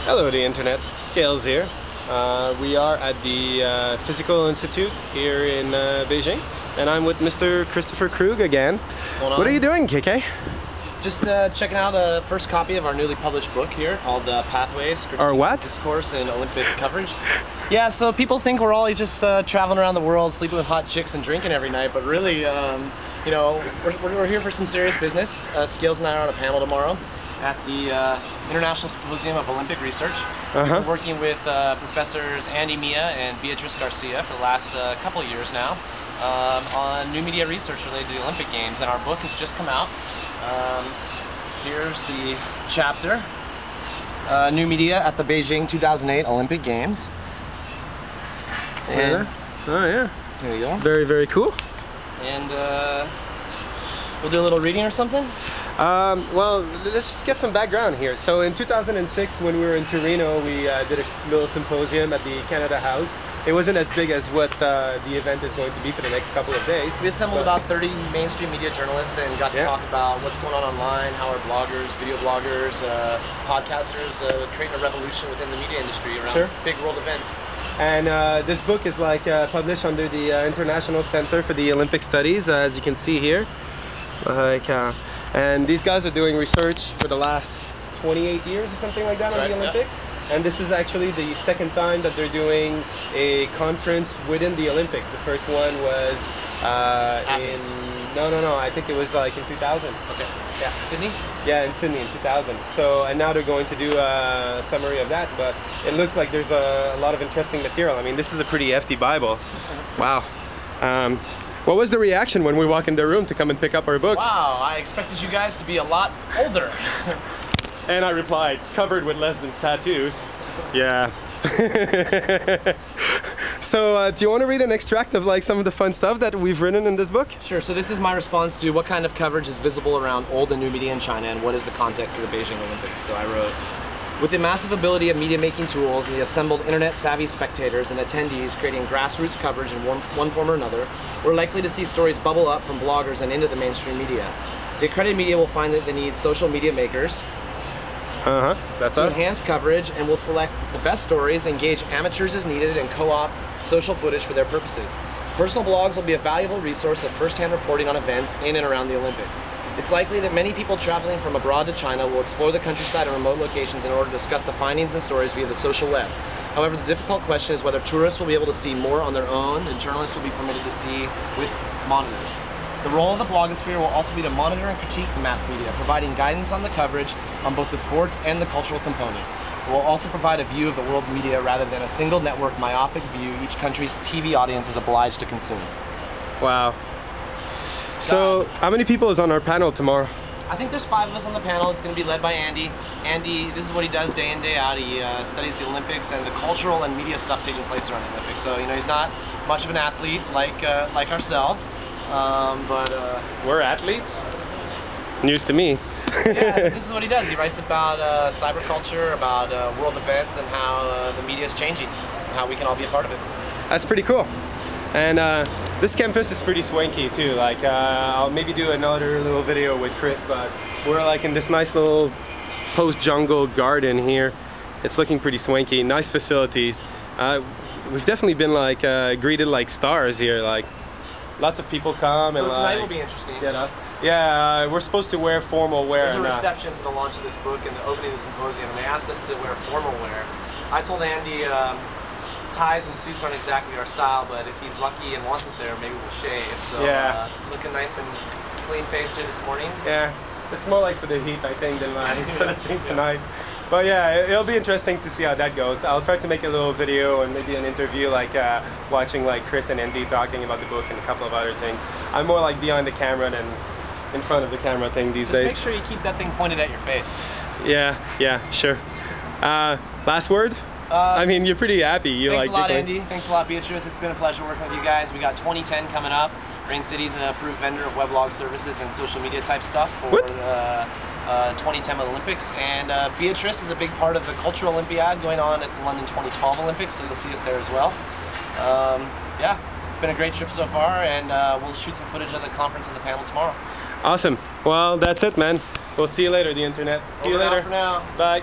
Hello, the internet. Scales here. We are at the Physical Institute here in Beijing, and I'm with Mr. Christopher Krug again. What are you doing, KK? Just checking out the first copy of our newly published book here called Pathways, Or what? Discourse in Olympic Coverage. Yeah, so people think we're all just traveling around the world, sleeping with hot chicks and drinking every night, but really, you know, we're here for some serious business. Scales and I are on a panel tomorrow at the International Symposium of Olympic Research. We've been working with Professors Andy Mia and Beatrice Garcia for the last couple of years now on new media research related to the Olympic Games, and our book has just come out. Here's the chapter, New Media at the Beijing 2008 Olympic Games. And oh yeah, there you go. Very, very cool. And we'll do a little reading or something? Well, let's just get some background here. So in 2006, when we were in Torino, we did a little symposium at the Canada House. It wasn't as big as what the event is going to be for the next couple of days. We assembled about 30 mainstream media journalists and got to talk about what's going on online, how are bloggers, video bloggers, podcasters creating a revolution within the media industry around big world events. And this book is published under the International Center for the Olympic Studies, as you can see here. And these guys are doing research for the last 28 years or something like that on the Olympics. And this is actually the second time that they're doing a conference within the Olympics. The first one was I think it was in 2000. Okay. Yeah. Sydney? Yeah, in Sydney in 2000. So, and now they're going to do a summary of that, but it looks like there's a lot of interesting material. I mean, this is a pretty hefty Bible. Wow. What was the reaction when we walked in the room to come and pick up our book? Wow, I expected you guys to be a lot older. And I replied, covered with lesbian tattoos. Yeah. So, do you want to read an extract of some of the fun stuff that we've written in this book? Sure. So this is my response to what kind of coverage is visible around old and new media in China, and what is the context of the Beijing Olympics. So I wrote, with the massive ability of media-making tools and the assembled internet-savvy spectators and attendees creating grassroots coverage in one form or another, we're likely to see stories bubble up from bloggers and into the mainstream media. The accredited media will find that they need social media makers That's to us. enhance coverage, and will select the best stories, engage amateurs as needed, and co-opt social footage for their purposes. Personal blogs will be a valuable resource of first-hand reporting on events in and around the Olympics. It's likely that many people traveling from abroad to China will explore the countryside and remote locations in order to discuss the findings and stories via the social web. However, the difficult question is whether tourists will be able to see more on their own and journalists will be permitted to see with monitors. The role of the blogosphere will also be to monitor and critique the mass media, providing guidance on the coverage on both the sports and the cultural components. It will also provide a view of the world's media rather than a single network myopic view each country's TV audience is obliged to consume. Wow. So, how many people is on our panel tomorrow? I think there's 5 of us on the panel. It's going to be led by Andy. Andy, this is what he does day in, day out. He studies the Olympics and the cultural and media stuff taking place around the Olympics. So, you know, he's not much of an athlete like ourselves. We're athletes? News to me. Yeah, this is what he does. He writes about cyberculture, about world events, and how the media is changing, and how we can all be a part of it. That's pretty cool. And this campus is pretty swanky too. I'll maybe do another little video with Chris, but we're in this nice little post-jungle garden here. It's looking pretty swanky. Nice facilities. We've definitely been greeted like stars here. Lots of people come and tonight will be interesting. Yeah, we're supposed to wear formal wear. There's a reception for the launch of this book and the opening of the symposium, and they asked us to wear formal wear. I told Andy ties and suits aren't exactly our style, but if he's lucky and wants it there, maybe we'll shave. So looking nice and clean-faced here this morning. Yeah, it's more for the heat, I think, than for the thing tonight. But yeah, it'll be interesting to see how that goes. I'll try to make a little video and maybe an interview, watching Chris and Andy talking about the book and a couple of other things. I'm more behind the camera than in front of the camera thing these days. Just make sure you keep that thing pointed at your face. Yeah, sure. Last word? I mean, you're pretty happy. Thanks a lot, Andy. Thanks a lot, Beatrice. It's been a pleasure working with you guys. We got 2010 coming up. Rain City's an approved vendor of weblog services and social media type stuff for the 2010 Olympics. And Beatrice is a big part of the Cultural Olympiad going on at the London 2012 Olympics, so you'll see us there as well. Yeah, it's been a great trip so far, and we'll shoot some footage of the conference and the panel tomorrow. Awesome. Well, that's it, man. We'll see you later, the internet. See you later. For now. Bye.